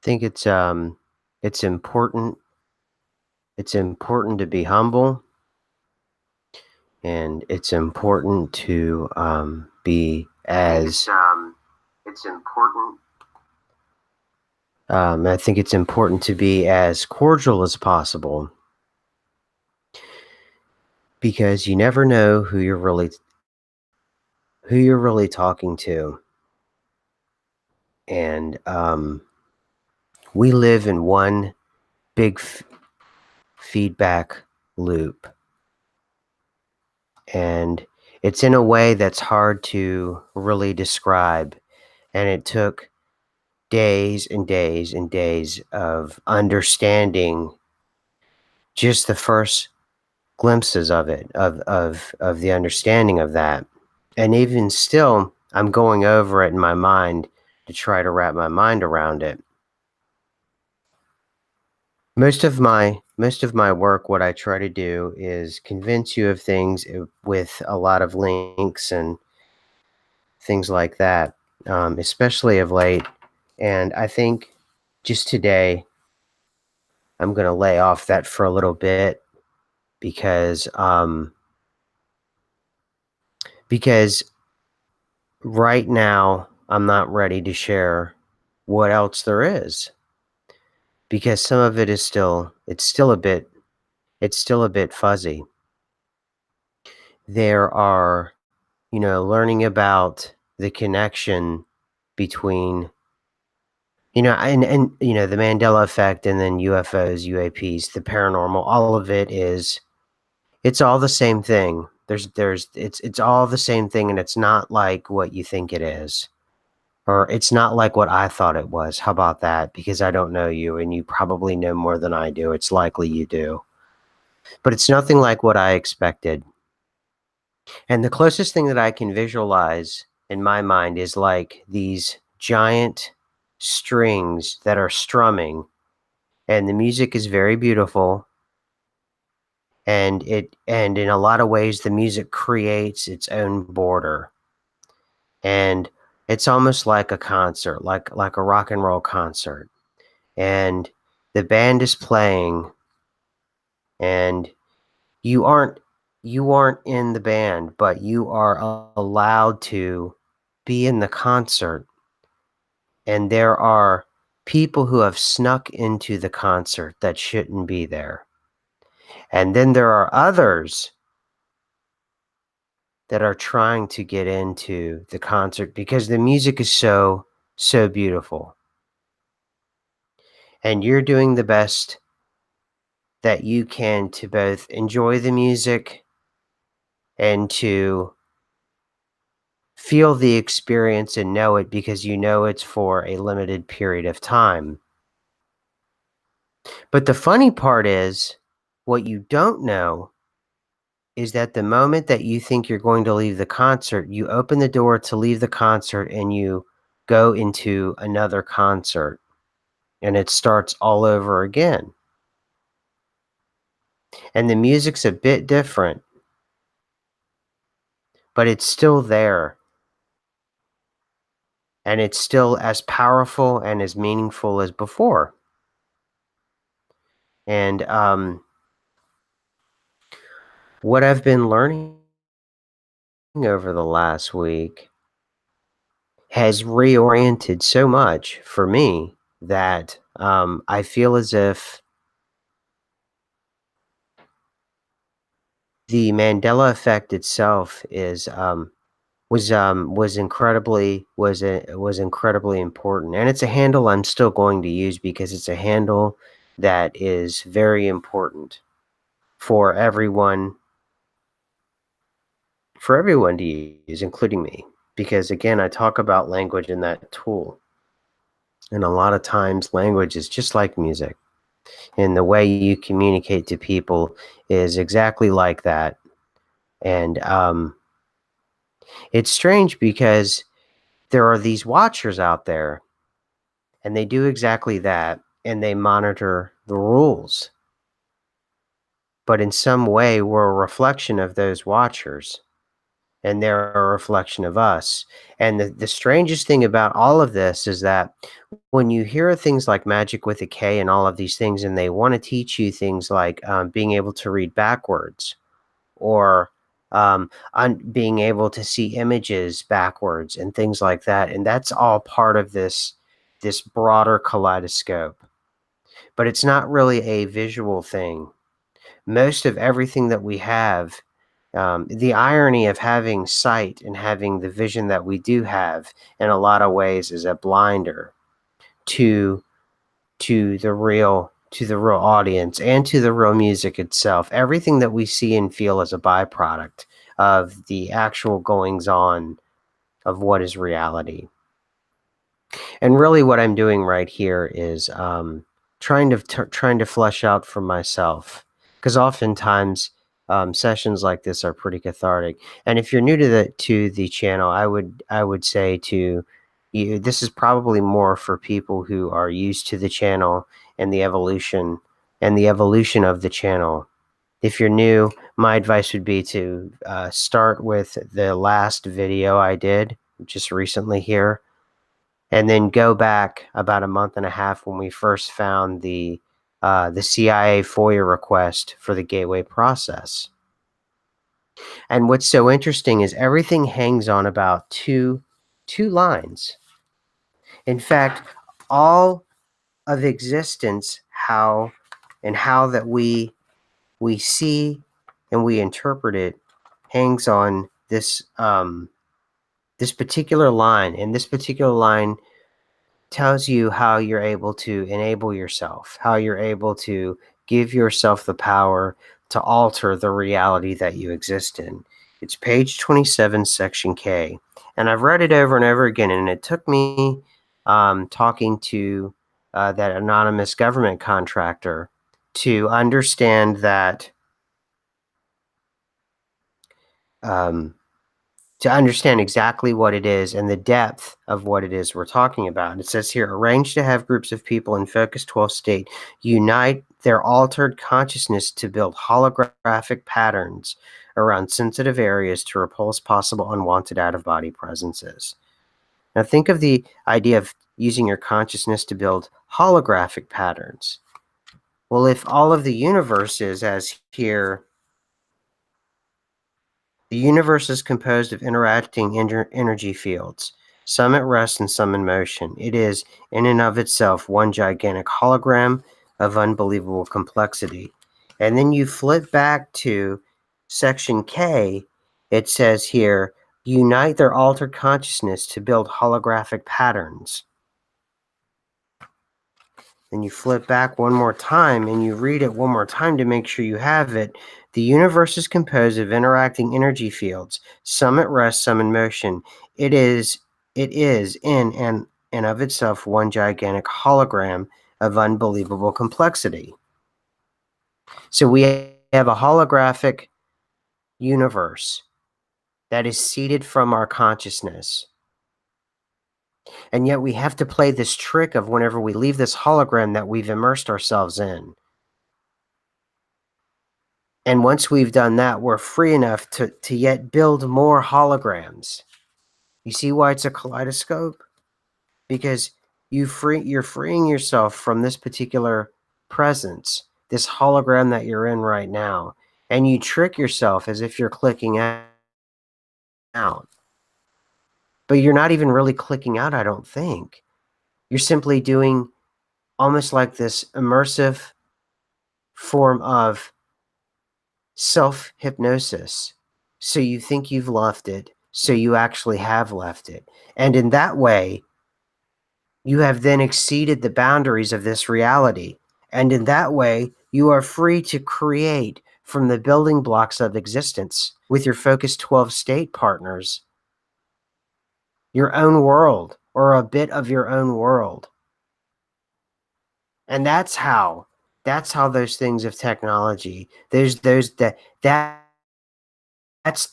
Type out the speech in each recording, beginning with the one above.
think it's important. It's important to be humble, and it's important to be as. It's important. I think it's important to be as cordial as possible because you never know who you're really talking to, and we live in one big feedback loop, and it's in a way that's hard to really describe. And it took days and days and days of understanding just the first glimpses of it, of the understanding of that. And even still, I'm going over it in my mind to try to wrap my mind around it. Most of my work, what I try to do is convince you of things with a lot of links and things like that, especially of late. And I think just today, I'm going to lay off that for a little bit because because right now I'm not ready to share what else there is, because some of it is still a bit fuzzy. There are, learning about the connection between, and the Mandela effect, and then UFOs, UAPs, the paranormal, all of it is, it's all the same thing. It's all the same thing, and it's not like what you think it is. Or it's not like what I thought it was. How about that? Because I don't know you, and you probably know more than I do. It's likely you do. But it's nothing like what I expected. And the closest thing that I can visualize in my mind is like these giant strings that are strumming, and the music is very beautiful. And in a lot of ways the music creates its own border. And it's almost like a concert, like a rock and roll concert. And the band is playing, and you aren't you aren't in the band, but you are allowed to be in the concert. And there are people who have snuck into the concert that shouldn't be there. And then there are others that are trying to get into the concert because the music is so beautiful. And you're doing the best that you can to both enjoy the music and to feel the experience and know it, because you know it's for a limited period of time. But the funny part is, what you don't know is that the moment that you think you're going to leave the concert, you open the door to leave the concert and you go into another concert, and it starts all over again. And the music's a bit different, but it's still there. And it's still as powerful and as meaningful as before. And what I've been learning over the last week has reoriented so much for me that I feel as if the Mandela effect itself was incredibly important, and it's a handle I'm still going to use because it's a handle that is very important for everyone to use, including me. Because again, I talk about language in that tool, and a lot of times language is just like music, and the way you communicate to people is exactly like that. And it's strange because there are these watchers out there, and they do exactly that, and they monitor the rules. But in some way, we're a reflection of those watchers. and they're a reflection of us. And the strangest thing about all of this is that when you hear things like Magic with a K and all of these things, and they want to teach you things like being able to read backwards, or being able to see images backwards and things like that, and that's all part of this broader kaleidoscope. But it's not really a visual thing. Most of everything that we have, the irony of having sight and having the vision that we do have, in a lot of ways, is a blinder to the real audience and to the real music itself. Everything that we see and feel is a byproduct of the actual goings on of what is reality. And really, what I'm doing right here is trying to flesh out for myself, because oftentimes sessions like this are pretty cathartic. And if you're new to the channel, I would say to you, this is probably more for people who are used to the channel and the evolution of the channel. If you're new, my advice would be to start with the last video I did just recently here, and then go back about a month and a half when we first found the CIA FOIA request for the gateway process. And what's so interesting is everything hangs on about two lines. In fact, all of existence, how that we see and we interpret it, hangs on this particular line, and this particular line tells you how you're able to enable yourself, how you're able to give yourself the power to alter the reality that you exist in. It's page 27, section K. And I've read it over and over again, and it took me talking to that anonymous government contractor to understand that. Um, to understand exactly what it is and the depth of what it is we're talking about. And it says here, arrange to have groups of people in focus 12 state unite their altered consciousness to build holographic patterns around sensitive areas to repulse possible unwanted out-of-body presences. Now think of the idea of using your consciousness to build holographic patterns. Well, if all of the universe is as here, the universe is composed of interacting energy fields, some at rest and some in motion. It is, in and of itself, one gigantic hologram of unbelievable complexity. And then you flip back to section K, it says here, unite their altered consciousness to build holographic patterns. Then you flip back one more time and you read it one more time to make sure you have it. The universe is composed of interacting energy fields, some at rest, some in motion. It is in and of itself one gigantic hologram of unbelievable complexity. So we have a holographic universe that is seeded from our consciousness. And yet we have to play this trick of whenever we leave this hologram that we've immersed ourselves in. And once we've done that, we're free enough to yet build more holograms. You see why it's a kaleidoscope? Because you're freeing yourself from this particular presence, this hologram that you're in right now, and you trick yourself as if you're clicking out. But you're not even really clicking out, I don't think. You're simply doing almost like this immersive form of self-hypnosis. So you think you've left it, so you actually have left it. And in that way, you have then exceeded the boundaries of this reality. And in that way, you are free to create from the building blocks of existence with your Focus 12 state partners your own world, or a bit of your own world. And that's how those things of technology, that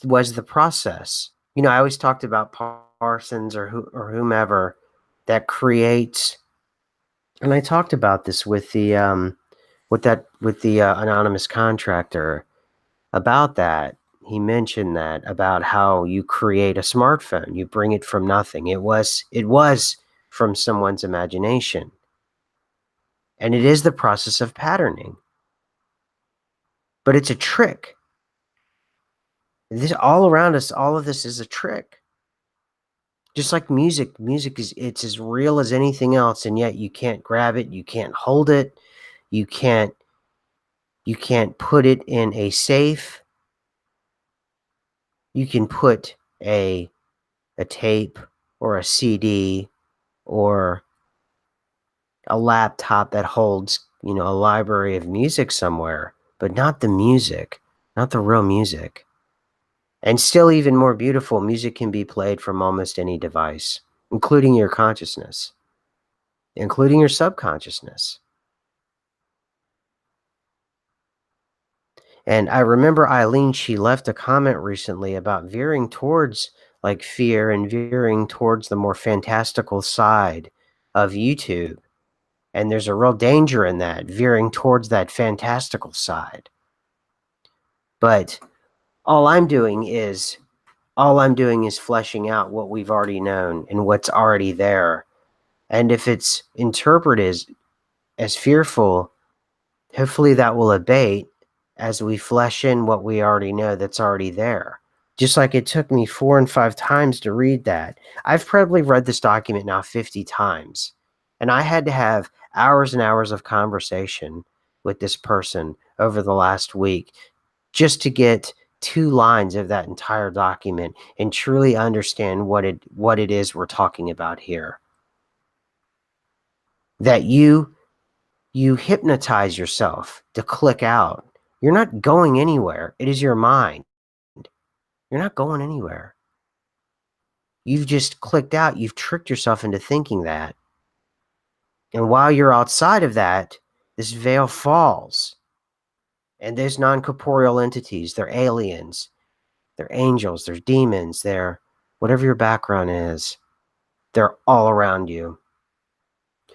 was the process. I always talked about Parsons or whomever that creates, and I talked about this with the anonymous contractor about that. he mentioned that about how you create a smartphone. You bring it from nothing. It was from someone's imagination. And it is the process of patterning. But it's a trick. This all around us, all of this is a trick. Just like music. Music it's as real as anything else, and yet you can't grab it, you can't hold it, you can't put it in a safe. You can put a tape or a CD or a laptop that holds, a library of music somewhere, but not the music, not the real music. And still even more beautiful, music can be played from almost any device, including your consciousness, including your subconsciousness. And I remember Eileen, she left a comment recently about veering towards like fear and veering towards the more fantastical side of YouTube. And there's a real danger in that, veering towards that fantastical side. But all I'm doing is fleshing out what we've already known and what's already there. And if it's interpreted as fearful, hopefully that will abate as we flesh in what we already know that's already there. Just like it took me 4 and 5 times to read that. I've probably read this document now 50 times. And I had to have hours and hours of conversation with this person over the last week just to get 2 lines of that entire document and truly understand what it is we're talking about here. That you hypnotize yourself to click out. You're not going anywhere. It is your mind. You're not going anywhere. You've just clicked out. You've tricked yourself into thinking that. And while you're outside of that, this veil falls. And there's non-corporeal entities. They're aliens. They're angels. They're demons. They're whatever your background is. They're all around you.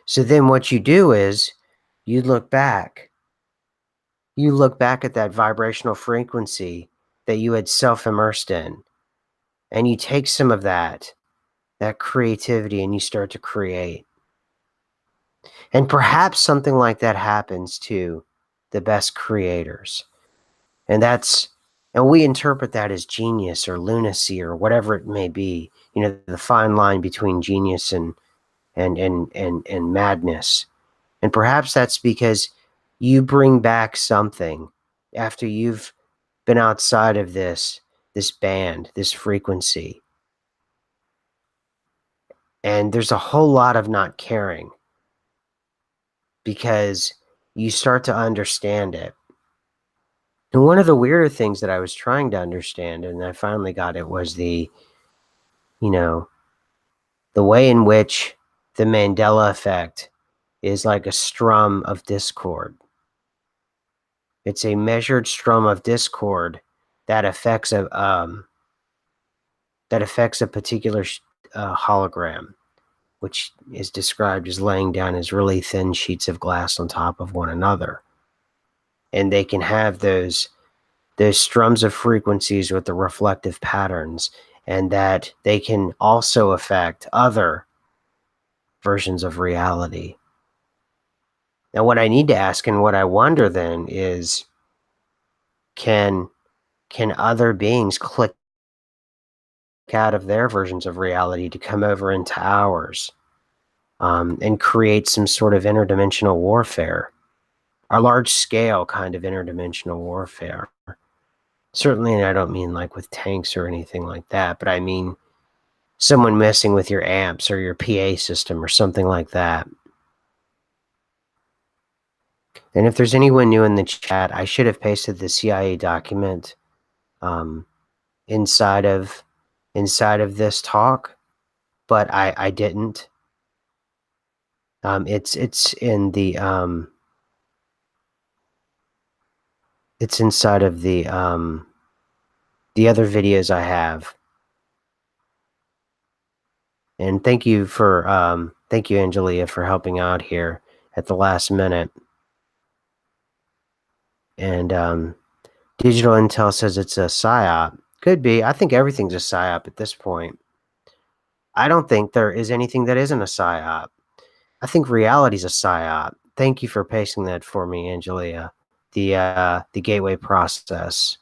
So then what you do is you look back. You look back at that vibrational frequency that you had self-immersed in. And you take some of that creativity, and you start to create. And perhaps something like that happens to the best creators. And we interpret that as genius or lunacy or whatever it may be. The fine line between genius and madness. And perhaps that's because you bring back something after you've been outside of this band, this frequency. And there's a whole lot of not caring because you start to understand it. And one of the weirder things that I was trying to understand, and I finally got it, was the way in which the Mandela effect is like a strum of discord. It's a measured strum of discord that affects a particular hologram, which is described as laying down as really thin sheets of glass on top of one another. And they can have those strums of frequencies with the reflective patterns, and that they can also affect other versions of reality. Now, what I need to ask and what I wonder then is, can other beings click out of their versions of reality to come over into ours, and create some sort of interdimensional warfare, a large-scale kind of interdimensional warfare? Certainly, and I don't mean like with tanks or anything like that, but I mean someone messing with your amps or your PA system or something like that. And if there's anyone new in the chat, I should have pasted the CIA document inside of this talk, but I didn't. It's in the it's inside of the other videos I have. And thank you, Angelia, for helping out here at the last minute. And Digital intel says it's a psyop. Could be. I think everything's a psyop at this point. I don't think there is anything that isn't a psyop. I think reality's a psyop. Thank you for pasting that for me, Angelia. The gateway process.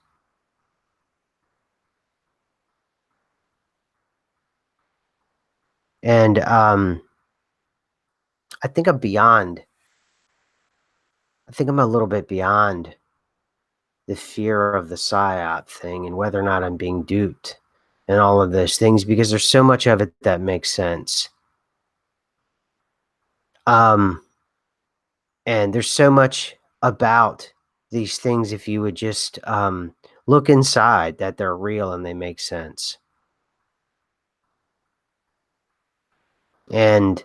And I think I'm beyond. I think I'm a little bit beyond the fear of the psyop thing and whether or not I'm being duped and all of those things, because there's so much of it that makes sense. And there's so much about these things, if you would just look inside, that they're real and they make sense. And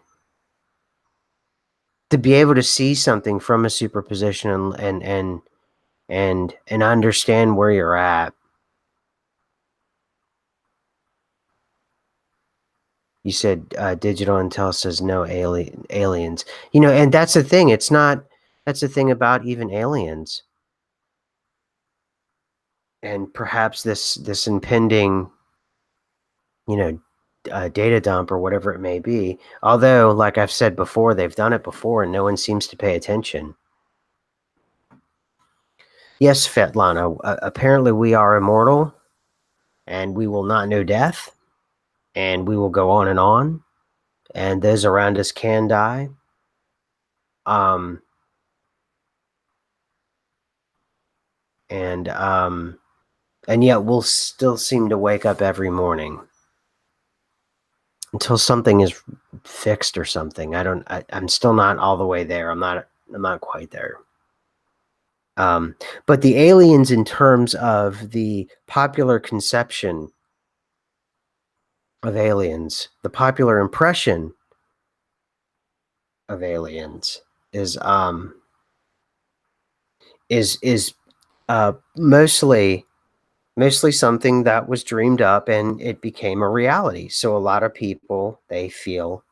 to be able to see something from a superposition and understand where you're at. You said digital intel says no aliens. And that's the thing. It's not. That's the thing about even aliens, and perhaps this impending, data dump or whatever it may be. Although, like I've said before, they've done it before, and no one seems to pay attention. Yes, Svetlana. Apparently, we are immortal, and we will not know death, and we will go on, and those around us can die. Um, and yet we'll still seem to wake up every morning until something is fixed or something. I'm still not all the way there. I'm not quite there. But the aliens, in terms of the popular conception of aliens, the popular impression of aliens is mostly something that was dreamed up and it became a reality. So a lot of people, they feel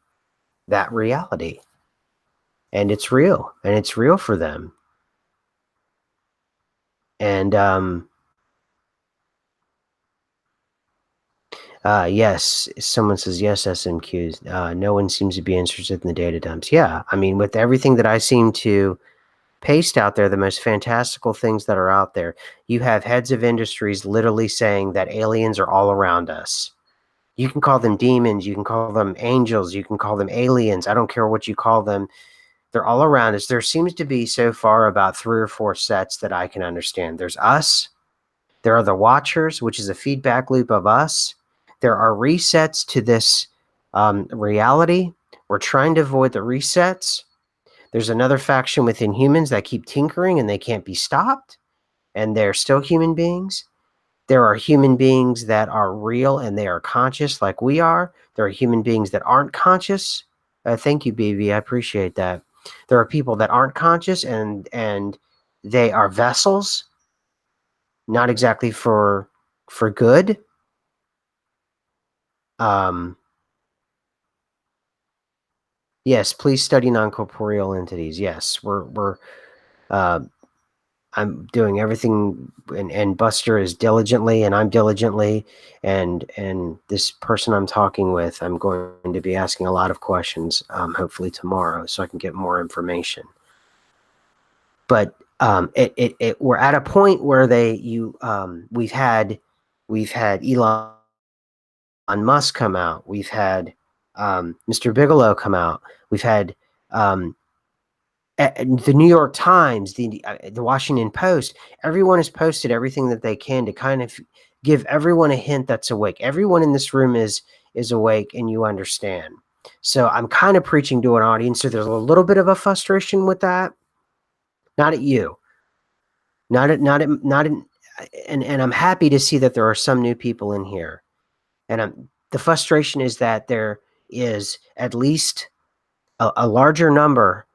that reality, and it's real for them. And yes, someone says yes, SMQs. No one seems to be interested in the data dumps. Yeah, I mean, with everything that I seem to paste out there, the most fantastical things that are out there, you have heads of industries literally saying that aliens are all around us. You can call them demons, you can call them angels, you can call them aliens. I don't care what you call them. They're all around us. There seems to be so far about 3 or 4 sets that I can understand. There's us. There are the watchers, which is a feedback loop of us. There are resets to this reality. We're trying to avoid the resets. There's another faction within humans that keep tinkering and they can't be stopped, and they're still human beings. There are human beings that are real and they are conscious like we are. There are human beings that aren't conscious. Thank you, BB. I appreciate that. There are people that aren't conscious and they are vessels, not exactly for good. Um, yes, please study non-corporeal entities. Yes, we're uh, I'm doing everything, and Buster is diligently, and I'm diligently, and this person I'm talking with, I'm going to be asking a lot of questions, hopefully tomorrow, so I can get more information. But we're at a point where we've had Elon Musk come out, we've had Mr. Bigelow come out, we've had the New York Times, the Washington Post. Everyone has posted everything that they can to kind of give everyone a hint that's awake. Everyone in this room is awake, and you understand. So I'm kind of preaching to an audience. So there's a little bit of a frustration with that. Not at you. Not at and I'm happy to see that there are some new people in here. And the frustration is that there is at least a larger number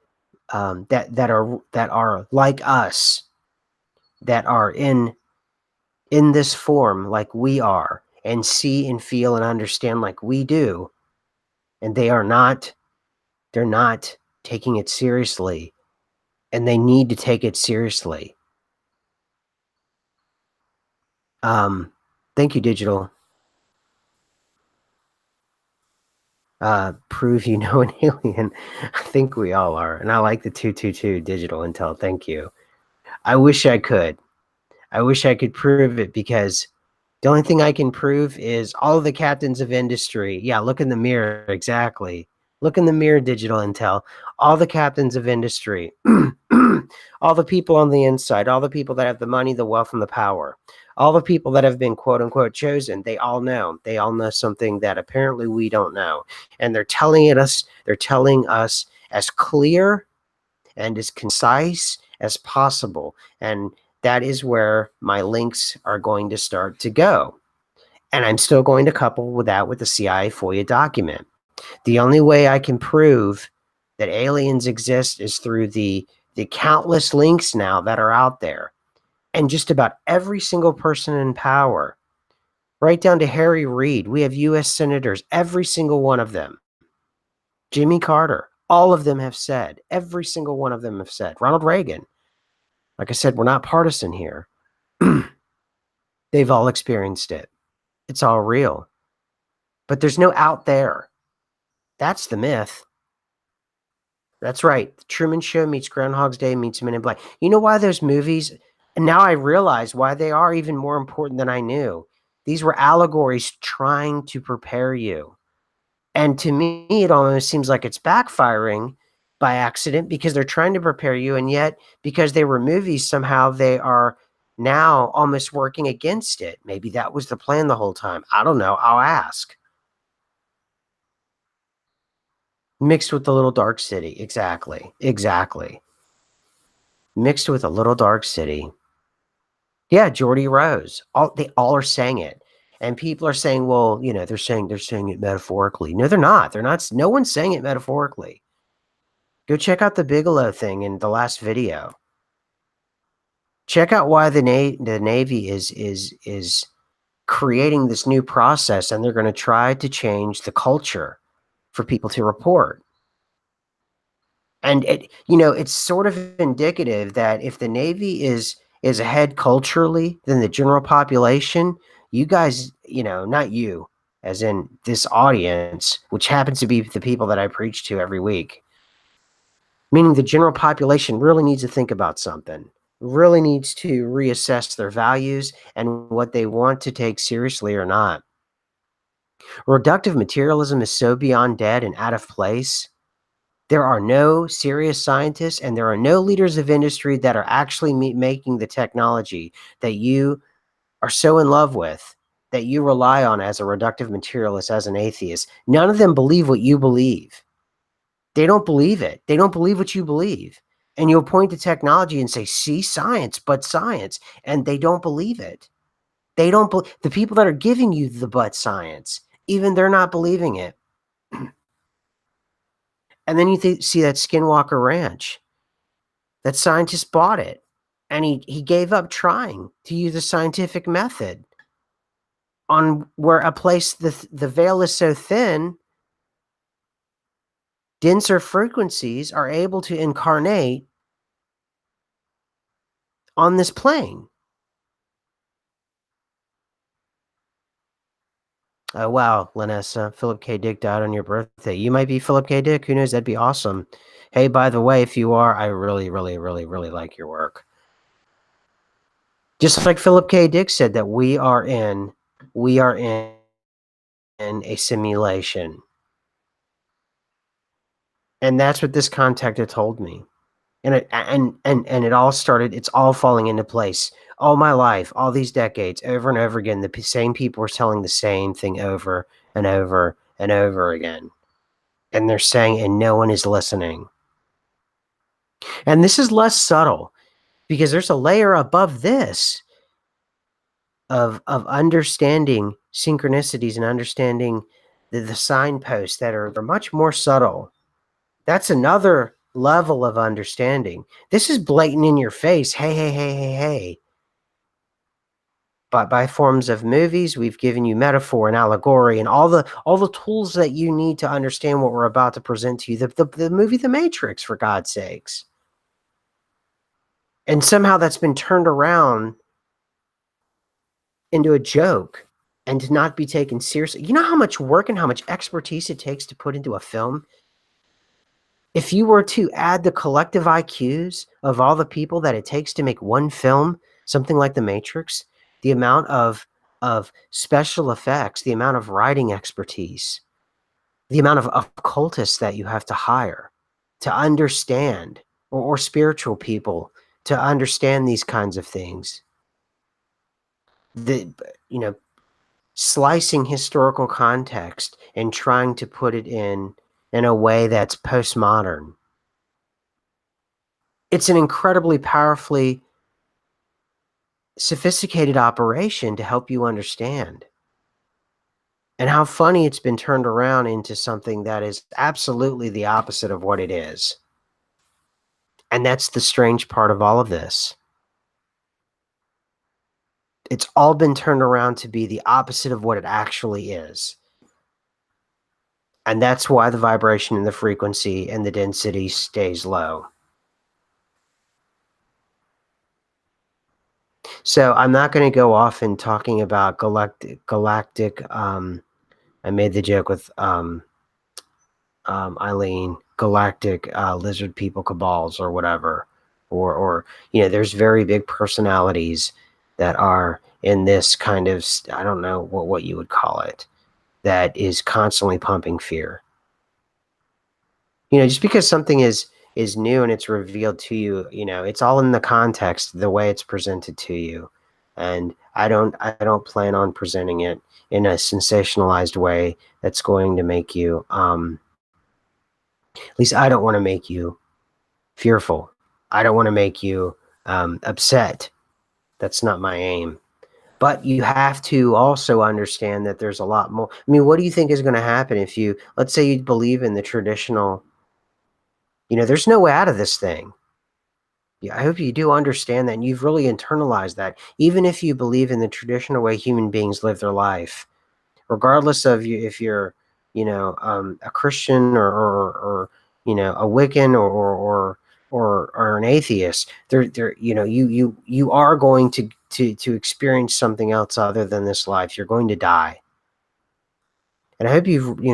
that are like us, that are in this form like we are, and see and feel and understand like we do, and they're not taking it seriously, and they need to take it seriously. Um, thank you, digital. Prove you know an alien. I think we all are, and I like the 222 digital intel. Thank you. I wish I could. I wish I could prove it because the only thing I can prove is all of the captains of industry. Yeah, look in the mirror. Exactly. Look in the mirror, digital intel. All the captains of industry, all the people on the inside, all the people that have the money, the wealth, and the power, all the people that have been quote unquote chosen, they all know. They all know something that apparently we don't know. And they're telling us as clear and as concise as possible. And that is where my links are going to start to go. And I'm still going to couple with that with the CIA FOIA document. The only way I can prove that aliens exist is through the countless links now that are out there. And just about every single person in power, right down to Harry Reid, we have US senators, every single one of them. Jimmy Carter, all of them have said, every single one of them have said. Ronald Reagan, like I said, we're not partisan here. They've all experienced it. It's all real. But there's no out there. That's the myth. That's right. The Truman Show meets Groundhog's Day meets Men in Black. You know why those movies, and now I realize why they are even more important than I knew. These were allegories trying to prepare you. And to me, it almost seems like it's backfiring by accident because they're trying to prepare you. And yet, because they were movies, somehow they are now almost working against it. Maybe that was the plan the whole time. I don't know. I'll ask. Mixed with the little dark city. Exactly. Exactly. Mixed with a little dark city. Yeah, Geordie Rose. They all are saying it. And people are saying, well, they're saying it metaphorically. No, they're not. They're not. No one's saying it metaphorically. Go check out the Bigelow thing in the last video. Check out why the Navy is creating this new process, and they're going to try to change the culture for people to report. And it's sort of indicative that if the Navy is ahead culturally than the general population, you guys, not you, as in this audience, which happens to be the people that I preach to every week, meaning the general population really needs to think about something, really needs to reassess their values and what they want to take seriously or not. Reductive materialism is so beyond dead and out of place. There are no serious scientists and there are no leaders of industry that are actually making the technology that you are so in love with, that you rely on as a reductive materialist, as an atheist. None of them believe what you believe. They don't believe it. They don't believe what you believe. And you'll point to technology and say, see, science, but science. And they don't believe it. They don't believe the people that are giving you the but science, even they're not believing it. And then you see that Skinwalker Ranch. That scientist bought it, and he gave up trying to use the scientific method on where a place the veil is so thin, denser frequencies are able to incarnate on this plane. Oh, wow, Lanessa. Philip K. Dick died on your birthday. You might be Philip K. Dick. Who knows? That'd be awesome. Hey, by the way, if you are, I really, really, really, really like your work. Just like Philip K. Dick said that we are in a simulation. And that's what this contactor told me. And it all started, it's all falling into place. All my life, all these decades, over and over again, the same people are telling the same thing over and over and over again. And they're saying, and no one is listening. And this is less subtle because there's a layer above this of understanding synchronicities and understanding the signposts that are much more subtle. That's another level of understanding. This is blatant in your face. Hey, hey, hey, hey, hey. But by forms of movies, we've given you metaphor and allegory and all the tools that you need to understand what we're about to present to you. The movie The Matrix, for God's sakes. And somehow that's been turned around into a joke and to not be taken seriously. You know how much work and how much expertise it takes to put into a film? If you were to add the collective IQs of all the people that it takes to make one film, something like The Matrix, the amount of special effects, the amount of writing expertise, the amount of occultists that you have to hire to understand, or spiritual people to understand these kinds of things. The you know, slicing historical context and trying to put it in a way that's postmodern. It's an incredibly powerfully sophisticated operation to help you understand. And how funny it's been turned around into something that is absolutely the opposite of what it is. And that's the strange part of all of this. It's all been turned around to be the opposite of what it actually is. And that's why the vibration and the frequency and the density stays low. So I'm not going to go off in talking about galactic. I made the joke with Eileen, galactic lizard people cabals or whatever, or there's very big personalities that are in this kind of, I don't know what you would call it, that is constantly pumping fear. Just because something is new and it's revealed to you, it's all in the context, the way it's presented to you. And I don't plan on presenting it in a sensationalized way that's going to make you at least I don't want to make you fearful. I don't want to make you upset. That's not my aim. But you have to also understand that there's a lot more. I mean, what do you think is going to happen if let's say you believe in the traditional, there's no way out of this thing. Yeah, I hope you do understand that and you've really internalized that. Even if you believe in the traditional way human beings live their life, regardless of you, if you're, a Christian or a Wiccan or an atheist, you are going to experience something else other than this life. You're going to die, and I hope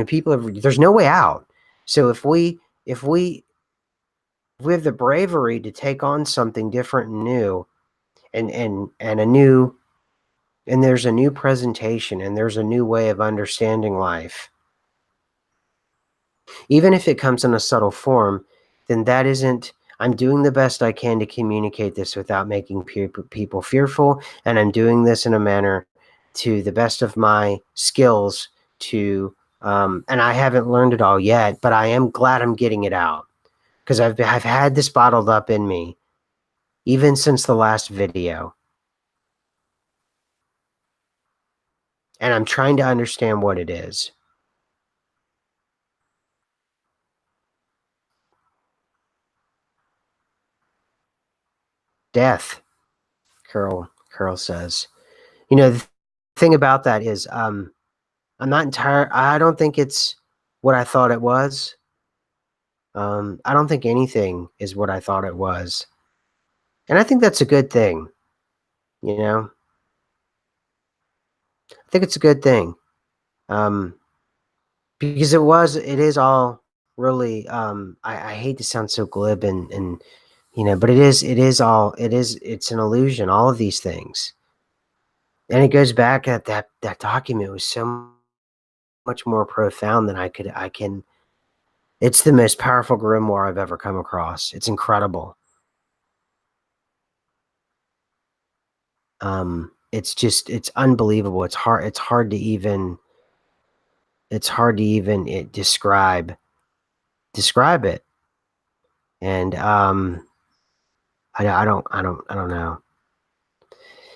people have. There's no way out. So if we have the bravery to take on something different and new, and a new, and there's a new presentation and there's a new way of understanding life, even if it comes in a subtle form, then that isn't, I'm doing the best I can to communicate this without making people fearful, and I'm doing this in a manner to the best of my skills to, and I haven't learned it all yet, but I am glad I'm getting it out because I've had this bottled up in me even since the last video, and I'm trying to understand what it is. Death, Carol says. The thing about that is, I'm not I don't think it's what I thought it was. I don't think anything is what I thought it was. And I think that's a good thing, you know? I think it's a good thing. Um, because it is all really, I hate to sound so glib and but it's an illusion, all of these things. And it goes back at that document was so much more profound than I can. It's the most powerful grimoire I've ever come across. It's incredible. It's unbelievable. It's hard to even describe it. And I don't know.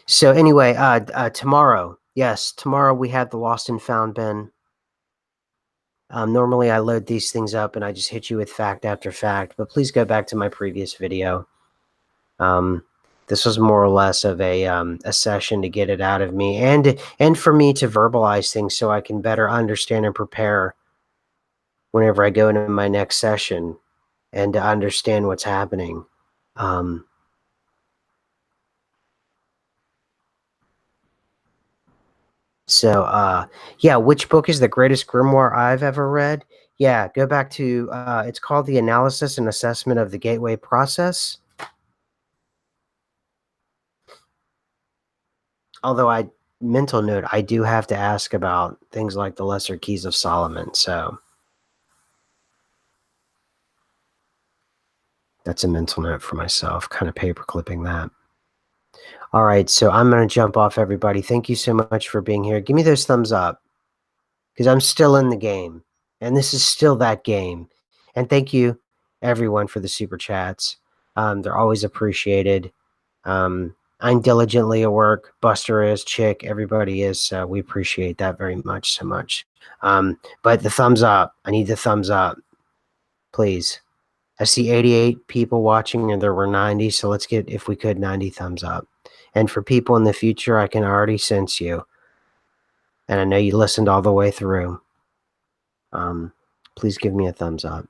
So anyway, tomorrow, yes, tomorrow we have the Lost and Found bin. Normally I load these things up and I just hit you with fact after fact, but please go back to my previous video. Um, this was more or less of a session to get it out of me and for me to verbalize things so I can better understand and prepare whenever I go into my next session and to understand what's happening. Um, So, yeah, which book is the greatest grimoire I've ever read? Yeah, go back to, it's called The Analysis and Assessment of the Gateway Process. Although mental note, I do have to ask about things like the Lesser Keys of Solomon. So that's a mental note for myself, kind of paper clipping that. All right. So I'm going to jump off, everybody. Thank you so much for being here. Give me those thumbs up because I'm still in the game and this is still that game. And thank you everyone for the super chats. They're always appreciated. I'm diligently at work. Buster is, Chick, everybody is. So we appreciate that very much, so much. But the thumbs up, I need the thumbs up, please. I see 88 people watching and there were 90. So let's get, if we could, 90 thumbs up. And for people in the future, I can already sense you. And I know you listened all the way through. Please give me a thumbs up.